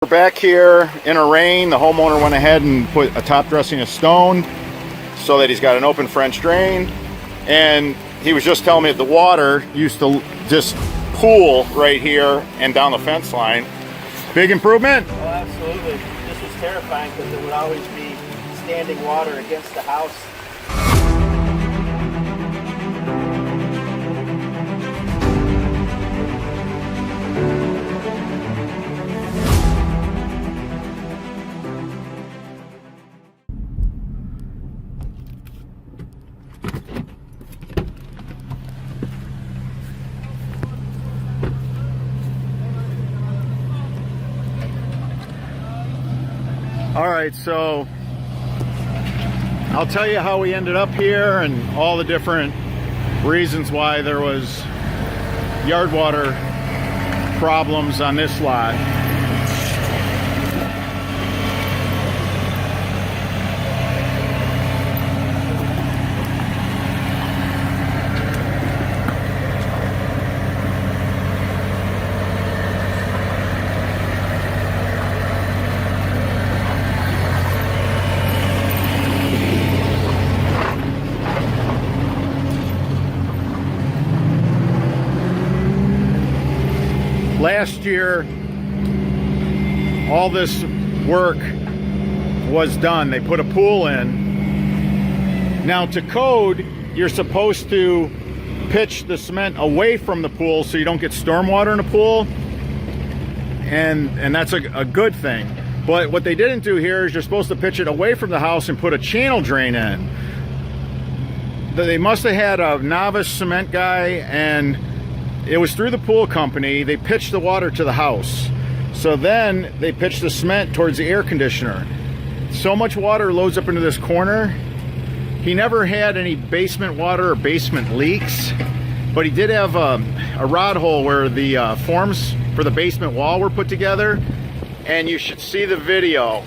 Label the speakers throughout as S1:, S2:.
S1: back here in a rain. The homeowner went ahead and put a top dressing of stone so that he's got an open French drain. And he was just telling me that the water used to just pool right here and down the fence line. Big improvement?
S2: Oh, absolutely. This was terrifying because there would always be standing water against the house.
S1: All right, so I'll tell you how we ended up here and all the different reasons why there was yard water problems on this lot. Last year, all this work was done. They put a pool in. Now, to code, you're supposed to pitch the cement away from the pool so you don't get stormwater in the pool, and that's a good thing. But what they didn't do here is you're supposed to pitch it away from the house and put a channel drain in. They must have had a novice cement guy, and it was through the pool company. They pitched the water to the house. So then they pitched the cement towards the air conditioner. So much water loads up into this corner. He never had any basement water or basement leaks, but he did have a rod hole where the forms for the basement wall were put together. And you should see the video.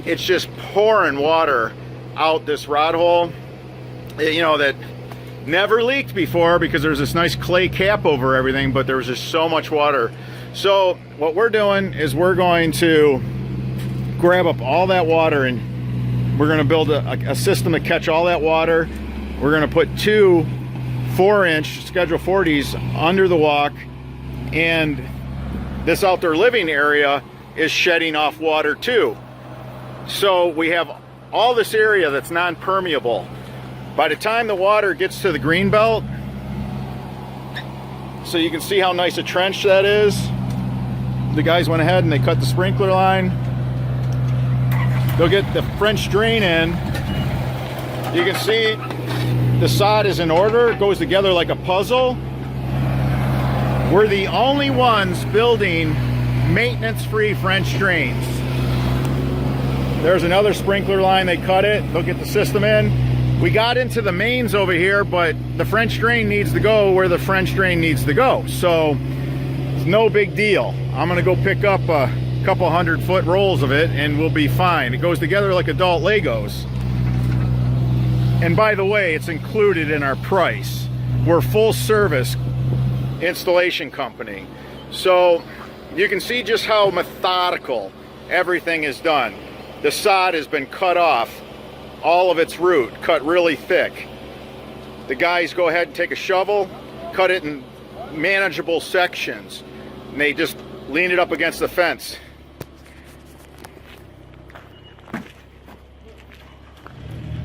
S1: It's just pouring water out this rod hole, you know, that never leaked before because there's this nice clay cap over everything, but there was just so much water. So what we're doing is we're going to grab up all that water and we're going to build a system to catch all that water. We're going to put two 4-inch Schedule 40s under the walk, and this outdoor living area is shedding off water too. So we have all this area that's non-permeable. By the time the water gets to the green belt, so you can see how nice a trench that is, the guys went ahead and they cut the sprinkler line. They'll get the French drain in. You can see the sod is in order. It goes together like a puzzle. We're the only ones building maintenance-free French drains. There's another sprinkler line. They cut it. They'll get the system in. We got into the mains over here, but the French drain needs to go where the French drain needs to go. So it's no big deal. I'm gonna go pick up a couple 100-foot rolls of it and we'll be fine. It goes together like adult Legos. And by the way, it's included in our price. We're full service installation company. So you can see just how methodical everything is done. The sod has been cut off, all of its root, cut really thick. The guys go ahead and take a shovel, cut it in manageable sections, and they just lean it up against the fence.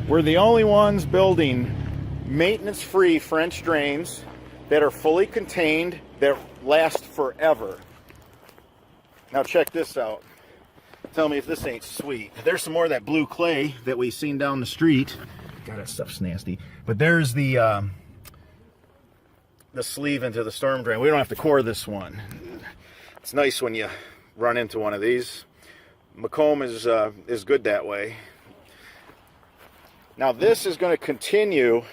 S1: We're the only ones building maintenance-free French drains that are fully contained, that last forever. Now check this out. Tell me if this ain't sweet. There's some more of that blue clay that we seen down the street. God, that stuff's nasty. But there's the sleeve into the storm drain. We don't have to core this one. It's nice when you run into one of these. Macomb is good that way. Now this is going to continue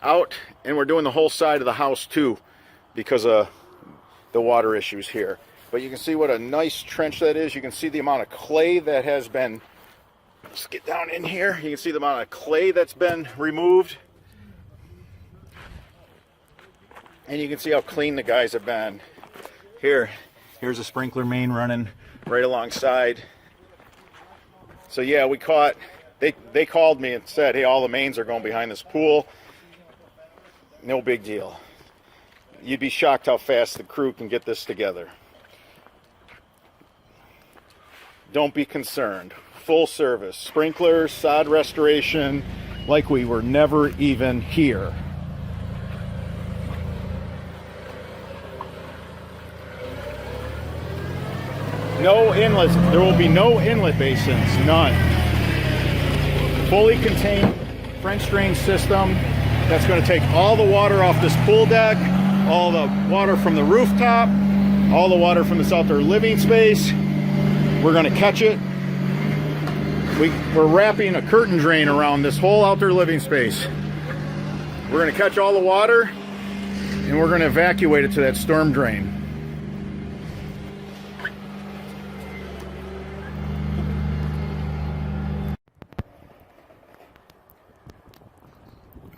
S1: out, and we're doing the whole side of the house too because of the water issues here. But you can see what a nice trench that is. You can see the amount of clay that has been, let's get down in here. You can see the amount of clay that's been removed. And you can see how clean the guys have been. Here, Here's a sprinkler main running right alongside. So yeah, we caught, they called me and said, hey, all the mains are going behind this pool. No big deal. You'd be shocked how fast the crew can get this together. Don't be concerned. Full service. Sprinklers, sod restoration, like we were never even here. No inlets. There will be no inlet basins. None. Fully contained French drain system that's going to take all the water off this pool deck, all the water from the rooftop, all the water from this outdoor living space. We're going to catch it. We're wrapping a curtain drain around this whole outdoor living space. We're going to catch all the water and we're going to evacuate it to that storm drain.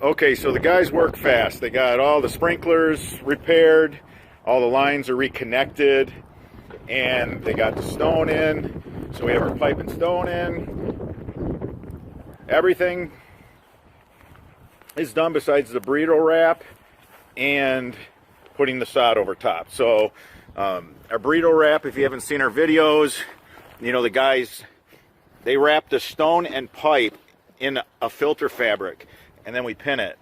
S1: Okay, so the guys work fast. They got all the sprinklers repaired, all the lines are reconnected, and they got the stone in. So we have our pipe and stone in. Everything is done besides the burrito wrap and putting the sod over top. So our burrito wrap, if you haven't seen our videos, you know, the guys, they wrap the stone and pipe in a filter fabric, and then we pin it.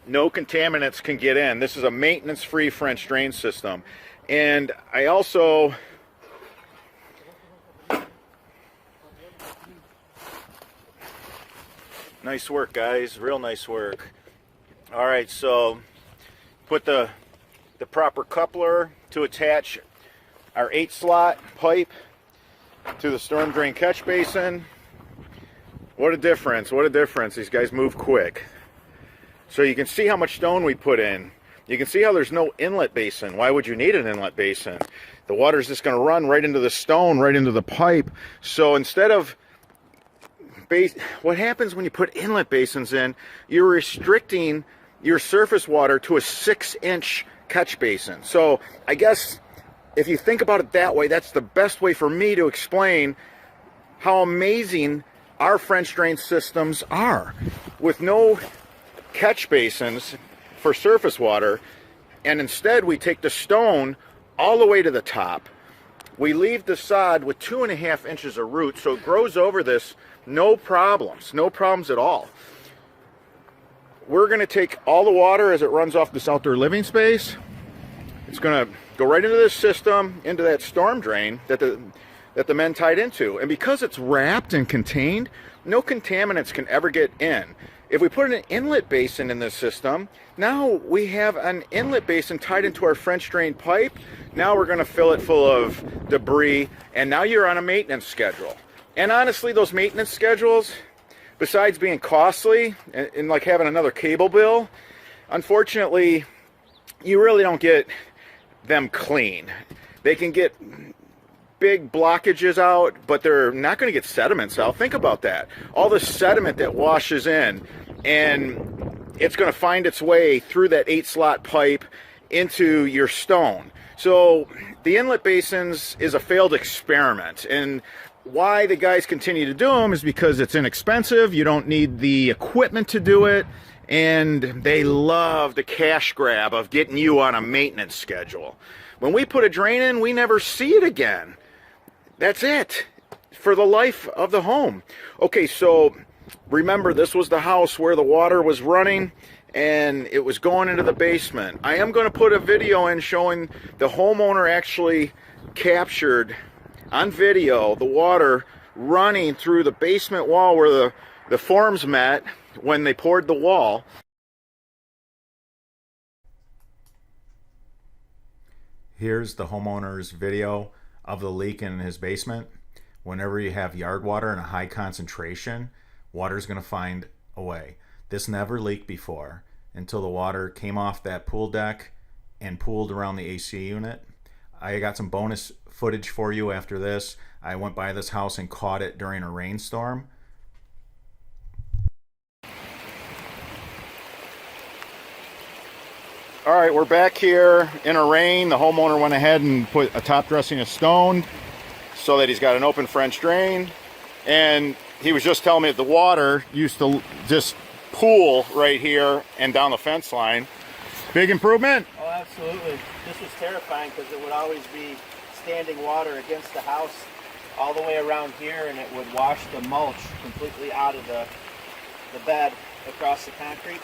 S1: No contaminants can get in. This is a maintenance-free French drain system. And I also, nice work, guys, real nice work. All right, so put the proper coupler to attach our 8-slot pipe to the storm drain catch basin. What a difference, what a difference. These guys move quick. So you can see how much stone we put in. You can see how there's no inlet basin. Why would you need an inlet basin? The water's just going to run right into the stone, right into the pipe. So instead of what happens when you put inlet basins in, you're restricting your surface water to a 6-inch catch basin. So I guess if you think about it that way, that's the best way for me to explain how amazing our French drain systems are. With no catch basins for surface water, and instead we take the stone all the way to the top. We leave the sod with 2.5 inches of root, so it grows over this, no problems at all. We're going to take all the water as it runs off this outdoor living space. It's going to go right into this system, into that storm drain that the men tied into. And because it's wrapped and contained, no contaminants can ever get in. If we put an inlet basin in this system, now we have an inlet basin tied into our French drain pipe. Now we're going to fill it full of debris, and now you're on a maintenance schedule. And honestly, those maintenance schedules, besides being costly and like having another cable bill, unfortunately, you really don't get them clean. They can get big blockages out, but they're not going to get sediments out. Think about that. All the sediment that washes in, and it's going to find its way through that 8-slot pipe into your stone. So the inlet basins is a failed experiment, and why the guys continue to do them is because it's inexpensive. You don't need the equipment to do it, and they love the cash grab of getting you on a maintenance schedule. When we put a drain in, we never see it again. That's it for the life of the home. Okay, so remember, this was the house where the water was running and it was going into the basement. I am going to put a video in showing the homeowner actually captured on video the water running through the basement wall where the forms met when they poured the wall. Here's the homeowner's video of the leak in his basement. Whenever you have yard water in a high concentration, water's going to find a way. This never leaked before until the water came off that pool deck and pooled around the AC unit. I got some bonus footage for you after this. I went by this house and caught it during a rainstorm. All right, we're back here in a rain. The homeowner went ahead and put a top dressing of stone so that he's got an open French drain. And he was just telling me that the water used to just pool right here and down the fence line. Big improvement?
S2: Oh, absolutely. This was terrifying because it would always be standing water against the house all the way around here, and it would wash the mulch completely out of the bed across the concrete.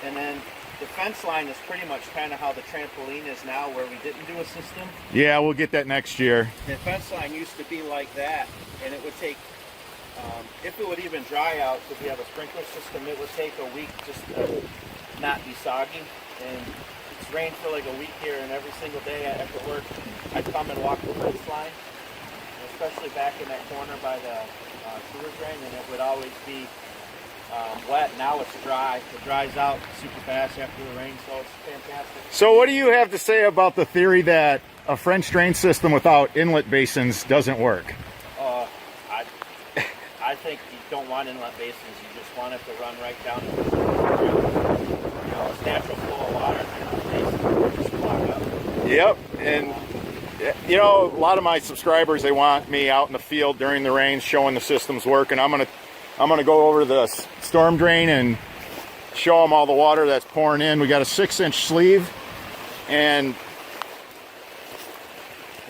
S2: And then the fence line is pretty much kind of how the trampoline is now, where we didn't do a system.
S1: Yeah, we'll get that next year.
S2: The fence line used to be like that, and it would take, if it would even dry out, because we have a sprinkler system, it would take a week just to not be soggy. And it's rained for like a week here, and every single day after work, I'd come and walk the fence line, and especially back in that corner by the sewer drain, and it would always be wet. Now it's dry. It dries out super fast after the rain, so it's fantastic.
S1: So what do you have to say about the theory that a French drain system without inlet basins doesn't work?
S2: I think you don't want inlet basins. You just want it to run right down to the ground. You know, it's natural flow of water, and inlet basins just clog up.
S1: Yep, and you know, a lot of my subscribers, they want me out in the field during the rain showing the system's working. I'm gonna go over the storm drain and show them all the water that's pouring in. We got a 6-inch sleeve, and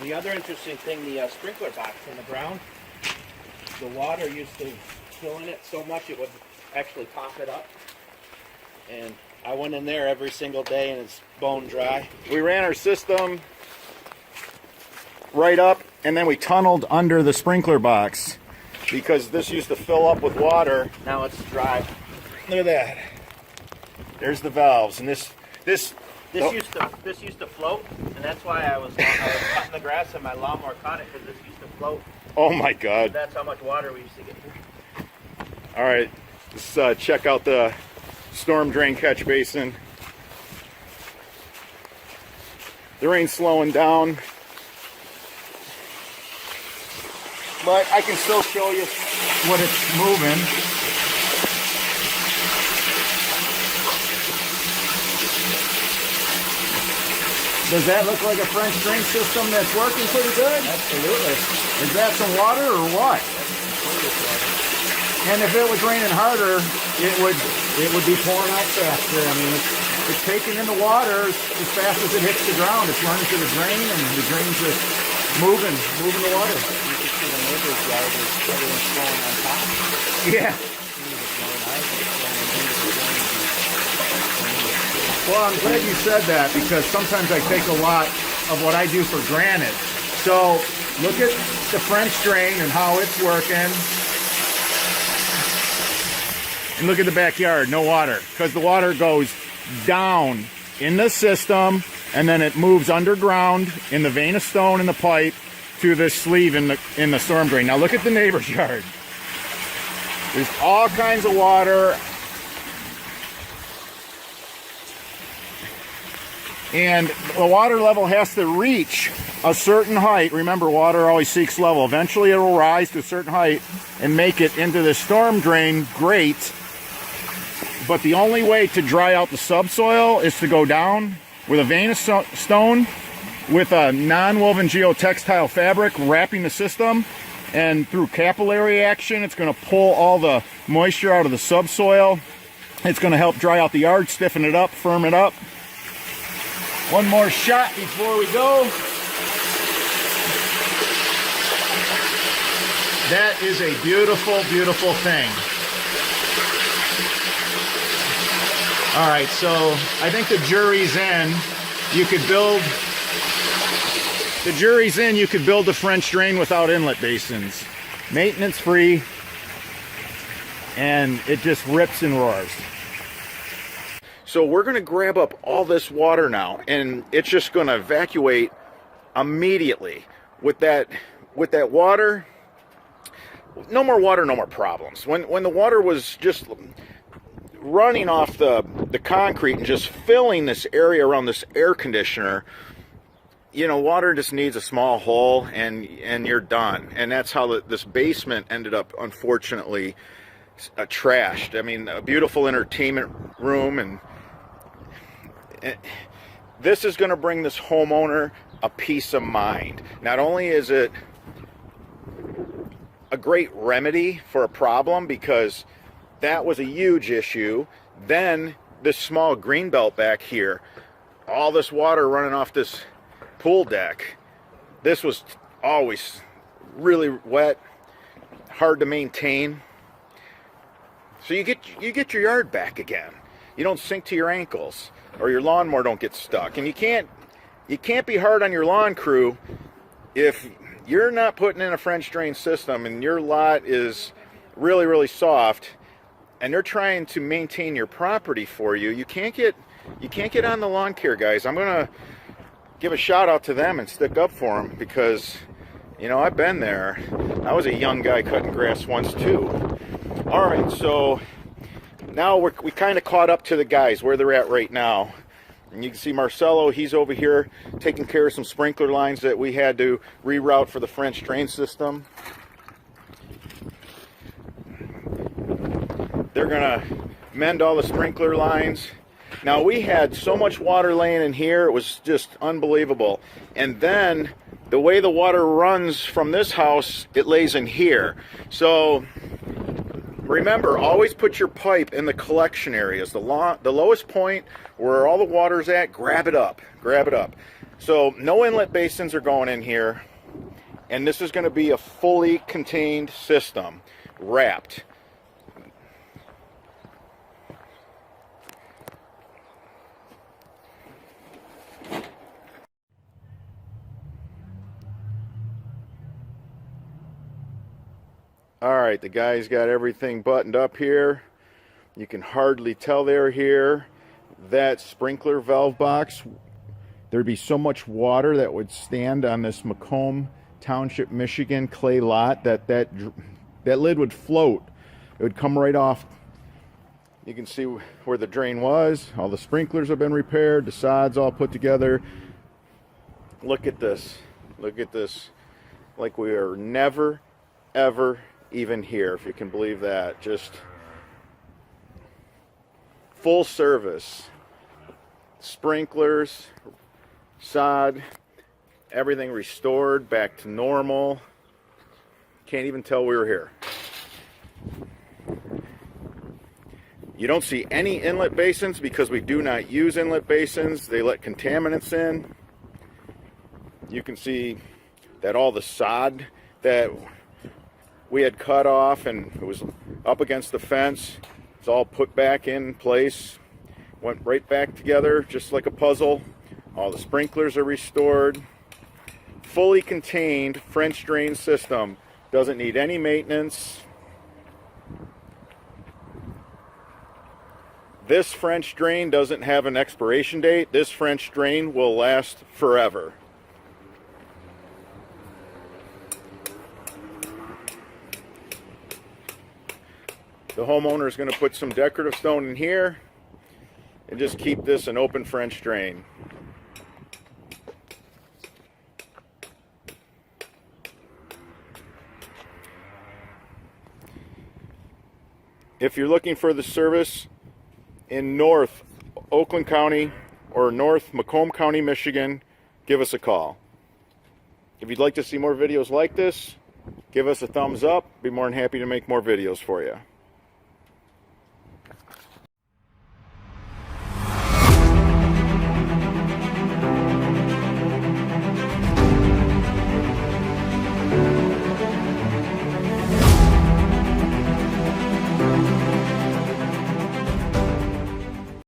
S2: the other interesting thing, the sprinkler box in the ground, the water used to fill in it so much it would actually pop it up. And I went in there every single day, and it's bone dry.
S1: we ran our system right up, and then we tunneled under the sprinkler box because this used to fill up with water.
S2: Now it's dry.
S1: Look at that. There's the valves, and this
S2: used to float, and that's why I was cutting the grass, and my lawnmower caught it, because this used to float.
S1: Oh my God.
S2: That's how much water we used to get through.
S1: All right, let's check out the storm drain catch basin. The rain's slowing down, but I can still show you what it's moving. Does that look like a French drain system that's working pretty good?
S2: Absolutely.
S1: Is that some water or what? And if it was raining harder, it would be pouring out faster. I mean, it's taking in the water as fast as it hits the ground. It's running to the drain, and the drain's just moving the water.
S2: You can see the neighbor's yard is everyone's flowing on top.
S1: Yeah. Well, I'm glad you said that, because sometimes I take a lot of what I do for granted. So look at the French drain and how it's working. And look at the backyard, no water, because the water goes down in the system, and then it moves underground in the vein of stone in the pipe to this sleeve in the storm drain. Now look at the neighbor's yard. There's all kinds of water. And the water level has to reach a certain height. Remember, water always seeks level. Eventually it will rise to a certain height and make it into the storm drain grate. But the only way to dry out the subsoil is to go down with a vein of stone with a non-woven geotextile fabric wrapping the system. And through capillary action, it's going to pull all the moisture out of the subsoil. It's going to help dry out the yard, stiffen it up, firm it up. One more shot before we go. That is a beautiful, beautiful thing. All right, so I think the jury's in. You could build the French drain without inlet basins. Maintenance free, and it just rips and roars. So we're going to grab up all this water now, and it's just going to evacuate immediately. With that water, no more water, no more problems. When the water was just running off the concrete and just filling this area around this air conditioner, you know, water just needs a small hole, and you're done. And that's how this basement ended up, unfortunately, trashed. I mean, a beautiful entertainment room, and This is going to bring this homeowner a peace of mind. Not only is it a great remedy for a problem, because that was a huge issue, then this small green belt back here, all this water running off this pool deck, this was always really wet, hard to maintain. So you get your yard back again. You don't sink to your ankles, or your lawnmower don't get stuck. And you can't be hard on your lawn crew if you're not putting in a French drain system and your lot is really, really soft and they're trying to maintain your property for you. You can't get on the lawn care guys. I'm gonna give a shout out to them and stick up for them, because you know, I've been there. I was a young guy cutting grass once too. All right, so now we kind of caught up to the guys where they're at right now. And you can see Marcelo, he's over here taking care of some sprinkler lines that we had to reroute for the French drain system. They're gonna mend all the sprinkler lines. Now, we had so much water laying in here, it was just unbelievable. And then the way the water runs from this house, it lays in here. So remember, always put your pipe in the collection areas. The lowest point where all the water's at, grab it up. Grab it up. So no inlet basins are going in here. And this is going to be a fully contained system, wrapped. All right, the guys got everything buttoned up here. You can hardly tell they're here. That sprinkler valve box, there'd be so much water that would stand on this Macomb Township, Michigan clay lot that lid would float. It would come right off. You can see where the drain was. All the sprinklers have been repaired. The sod's all put together. Look at this. Look at this. Like we are never, ever even here, if you can believe that. Just full service, sprinklers, sod, everything restored back to normal. Can't even tell we were here. You don't see any inlet basins because we do not use inlet basins. They let contaminants in. You can see that all the sod that we had cut off and it was up against the fence, it's all put back in place, went right back together just like a puzzle. All the sprinklers are restored. Fully contained French drain system. Doesn't need any maintenance. This French drain doesn't have an expiration date. This French drain will last forever. The homeowner is going to put some decorative stone in here and just keep this an open French drain. If you're looking for the service in North Oakland County or North Macomb County, Michigan, give us a call. If you'd like to see more videos like this, give us a thumbs up. Be more than happy to make more videos for you.